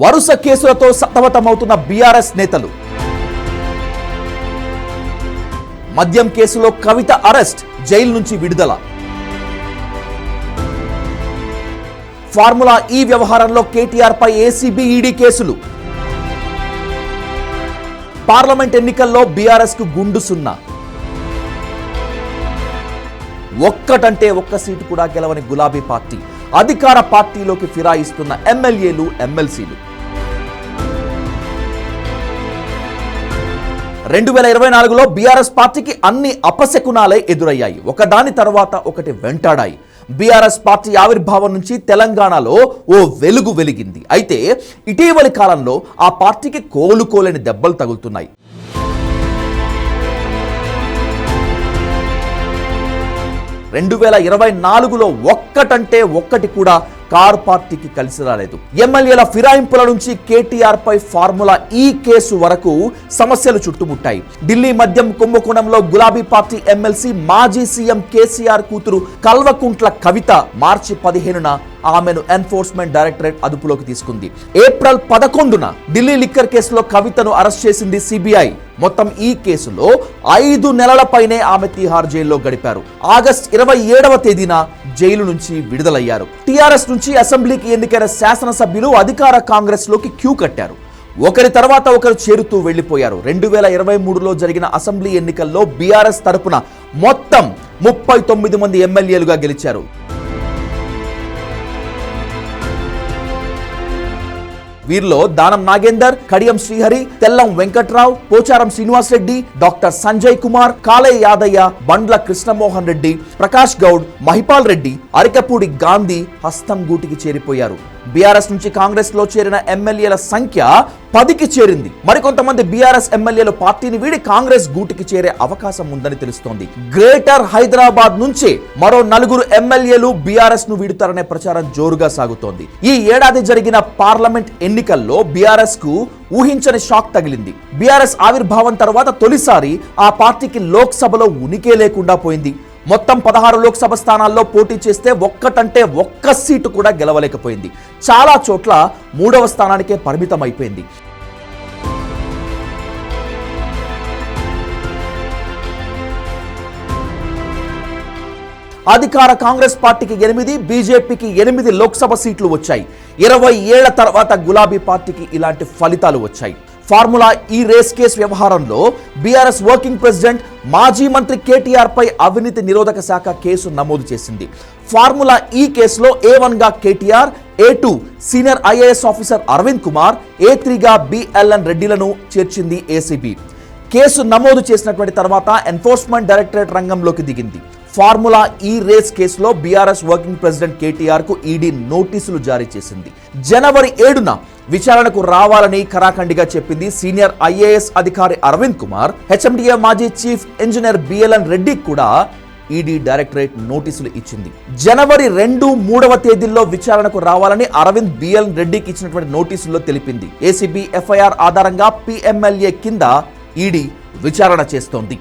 వరుస కేసులతో సతమతమవుతున్న బీఆర్ఎస్ నేతలు. మద్యం కేసులో కవిత అరెస్ట్, జైలు నుంచి విడుదల. ఫార్ములా ఈ వ్యవహారంలో కేటీఆర్ పై ఏసీబీ ఈడీ కేసులు. పార్లమెంట్ ఎన్నికల్లో బీఆర్ఎస్ కు గుండు సున్నా. ఒక్కటంటే ఒక్క సీటు కూడా గెలవని గులాబీ పార్టీ అధికార పార్టీలోకి ఫిరాయిస్తున్న ఎమ్మెల్యేలు, ఎమ్మెల్సీలు. 2024లో బీఆర్ఎస్ పార్టీకి అన్ని అపశకునాలే ఎదురయ్యాయి. ఒకదాని తర్వాత ఒకటి వెంటాడాయి. బీఆర్ఎస్ పార్టీ ఆవిర్భావం నుంచి తెలంగాణలో ఓ వెలుగు వెలిగింది. అయితే ఇటీవలి కాలంలో ఆ పార్టీకి కోలుకోలేని దెబ్బలు తగులుతున్నాయి. రెండు 2024లో ఒక్కటంటే ఒక్కటి కూడా కారు పార్టీకి కలిసి రాలేదు. ఎమ్మెల్యేల ఫిరాయింపుల నుంచి కేటీఆర్ పై ఫార్ములా ఈ కేసు వరకు సమస్యలు చుట్టుముట్టాయి. ఢిల్లీ మద్యం కుంభకోణంలో గులాబీ పార్టీ ఎమ్మెల్సీ మాజీ సీఎం కేసీఆర్ కూతురు కల్వకుంట్ల కవిత మార్చి 15న ఆమెను ఎన్ఫోర్స్మెంట్ డైరెక్టరేట్ అదుపులోకి తీసుకుంది. ఏప్రిల్ 11న ఢిల్లీ లిక్కర్ కేసులో కవితను అరెస్ట్ చేసింది సిబిఐ. మొత్తం ఈ కేసులో 5 నెలల పైనే ఆమె తిహార్ జైల్లో గడిపారు. ఆగస్టు 27వ తేదీన జైలు నుంచి విడుదలయ్యారు. టీఆర్ఎస్ నుంచి అసెంబ్లీకి ఎన్నికైన శాసనసభ్యులు అధికార కాంగ్రెస్ లోకి క్యూ కట్టారు. ఒకరి తర్వాత ఒకరు చేరుతూ వెళ్లిపోయారు. 2023లో జరిగిన అసెంబ్లీ ఎన్నికల్లో బీఆర్ఎస్ తరపున మొత్తం 39 మంది ఎమ్మెల్యేలుగా గెలిచారు. వీరిలో దానం నాగేందర్, కడియం శ్రీహరి, తెల్లం వెంకట్రావు, పోచారం శ్రీనివాస్ రెడ్డి, డాక్టర్ సంజయ్ కుమార్, కాలే యాదయ్య, బండ్ల కృష్ణమోహన్ రెడ్డి, ప్రకాష్ గౌడ్, మహిపాల్ రెడ్డి, అరికపూడి గాంధీ హస్తం గూటికి చేరిపోయారు. బీఆర్ఎస్ నుంచి కాంగ్రెస్ లో చేరిన ఎమ్మెల్యేల సంఖ్య 10కి చేరింది. మరికొంతమంది బీఆర్ఎస్ ఎమ్మెల్యేలు పార్టీని వీడి కాంగ్రెస్ గూటికి చేరే అవకాశం ఉందని తెలుస్తోంది. గ్రేటర్ హైదరాబాద్ నుంచే మరో 4 ఎమ్మెల్యేలు బీఆర్ఎస్ ను వీడుతారనే ప్రచారం జోరుగా సాగుతోంది. ఈ ఏడాది జరిగిన పార్లమెంట్ ఎన్నికల్లో బీఆర్ఎస్ కు ఊహించని షాక్ తగిలింది. బీఆర్ఎస్ ఆవిర్భావం తర్వాత తొలిసారి ఆ పార్టీకి లోక్సభలో ఉనికే లేకుండా పోయింది. మొత్తం 16 లోక్సభ స్థానాల్లో పోటీ చేస్తే ఒక్కటంటే ఒక్క సీటు కూడా గెలవలేకపోయింది. చాలా చోట్ల 3వ స్థానానికే పరిమితం అయిపోయింది. అధికార కాంగ్రెస్ పార్టీకి 8, బీజేపీకి 8 లోక్సభ సీట్లు వచ్చాయి. 20 ఏళ్ల తర్వాత గులాబీ పార్టీకి ఇలాంటి ఫలితాలు వచ్చాయి. ఫార్ములా ఈ రేస్ కేసు వ్యవహారంలో బీఆర్ఎస్ వర్కింగ్ ప్రెసిడెంట్ మాజీ మంత్రి కేటీఆర్ పై అవినీతి నిరోధక శాఖ కేసు నమోదు చేసింది. ఫార్ములా ఈ కేసులో A1 గా KTR, A2 senior IAS officer Arvind Kumar, A3 గా బిఎల్ఎన్ రెడ్డిలను చేర్చింది ఏసీబీ. కేసు నమోదు చేసినటువంటి తర్వాత ఎన్ఫోర్స్మెంట్ డైరెక్టరేట్ రంగంలోకి దిగింది. ఫార్ములా ఈ రేస్ కేసులో బీఆర్ఎస్ వర్కింగ్ ప్రెసిడెంట్ కేటీఆర్ కు ఈడీ నోటీసులు జారీ చేసింది. జనవరి 7న విచారణకు రావాలని ఖరాఖండిగా చెప్పింది సీనియర్ ఐఏఎస్ అధికారి అరవింద్ కుమార్. హెచ్ఎండిఏ మాజీ చీఫ్ ఇంజనీర్ బిఎల్ఎన్ రెడ్డికి కూడా ఈడీ డైరెక్టరేట్ నోటీసులు ఇచ్చింది. జనవరి 2, 3వ తేదీల్లో విచారణకు రావాలని అరవింద్ బిఎల్ఎన్ రెడ్డికి ఇచ్చినటువంటి నోటీసుల్లో తెలిపింది. ఏసీబీ ఎఫ్ఐఆర్ ఆధారంగా పిఎంఎల్ఏ కింద ఈడీ విచారణ చేస్తోంది.